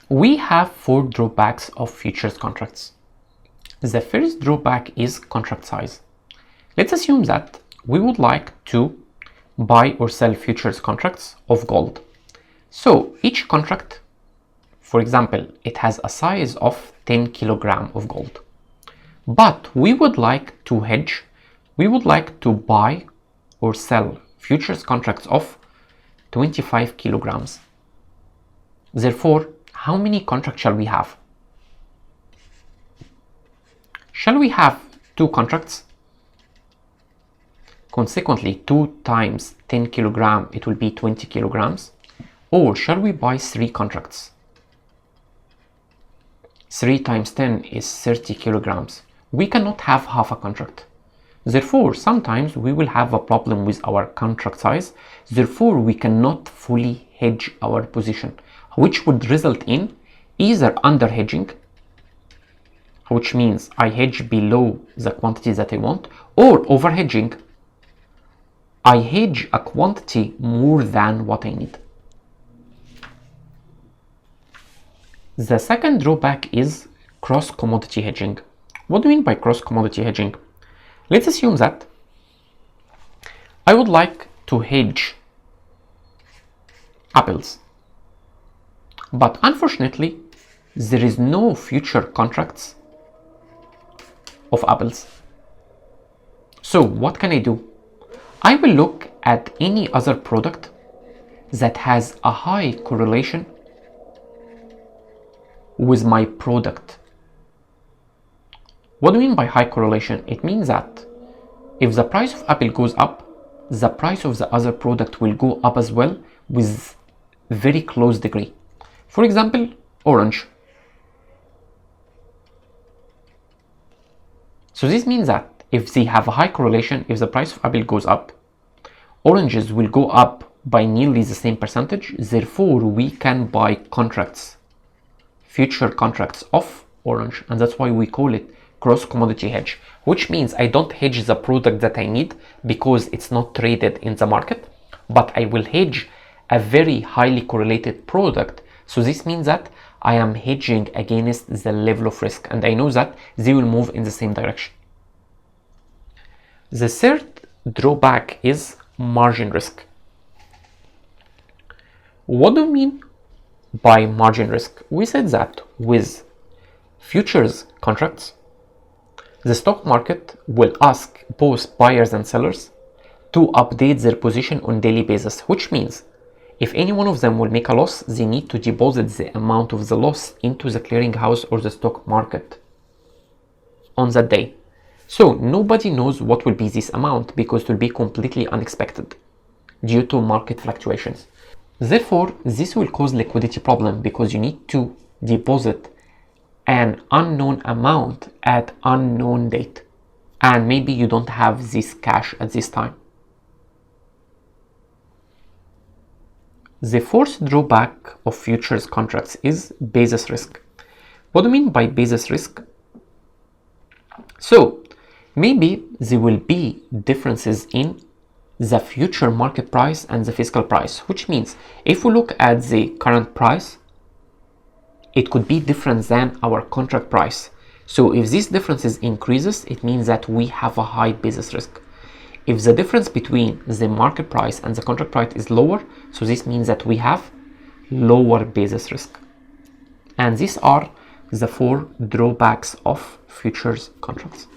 We have 4 drawbacks of futures contracts. The first drawback is contract size. Let's assume that we would like to buy or sell futures contracts of gold. So each contract, for example, it has a size of 10 kilograms of gold. But we would like to hedge, we would like to buy or sell futures contracts of 25 kilograms. Therefore, how many contracts shall we have? Shall we have 2 contracts? Consequently, 2 times 10 kilograms, it will be 20 kilograms. Or shall we buy 3 contracts? 3 times 10 is 30 kilograms. We cannot have half a contract. Therefore, sometimes we will have a problem with our contract size. Therefore, we cannot fully hedge our position, which would result in either under hedging, which means I hedge below the quantity that I want, or over hedging, I hedge a quantity more than what I need. The second drawback is cross commodity hedging. What do you mean by cross commodity hedging? Let's assume that I would like to hedge apples, but unfortunately there is no future contracts of apples. So what can I do? I will look at any other product that has a high correlation with my product. What do you mean by high correlation? It means that if the price of apple goes up, the price of the other product will go up as well with very close degree. For example, orange. So this means that if they have a high correlation, if the price of apple goes up, oranges will go up by nearly the same percentage. Therefore, we can buy contracts, future contracts of orange, and that's why we call it cross commodity hedge, which means I don't hedge the product that I need because it's not traded in the market, but I will hedge a very highly correlated product. So this means that I am hedging against the level of risk, and I know that they will move in the same direction. The third drawback is margin risk. What do we mean by margin risk? We said that with futures contracts, the stock market will ask both buyers and sellers to update their position on daily basis, which means if any one of them will make a loss, they need to deposit the amount of the loss into the clearinghouse or the stock market on that day. So nobody knows what will be this amount because it will be completely unexpected due to market fluctuations. Therefore, this will cause liquidity problem because you need to deposit an unknown amount at unknown date, and maybe you don't have this cash at this time. The fourth drawback of futures contracts is basis risk. What do you mean by basis risk? So maybe there will be differences in the future market price and the physical price, which means if we look at the current price, it could be different than our contract price. So if these differences increases, it means that we have a high basis risk. If the difference between the market price and the contract price is lower, so this means that we have lower basis risk. And these are the 4 drawbacks of futures contracts.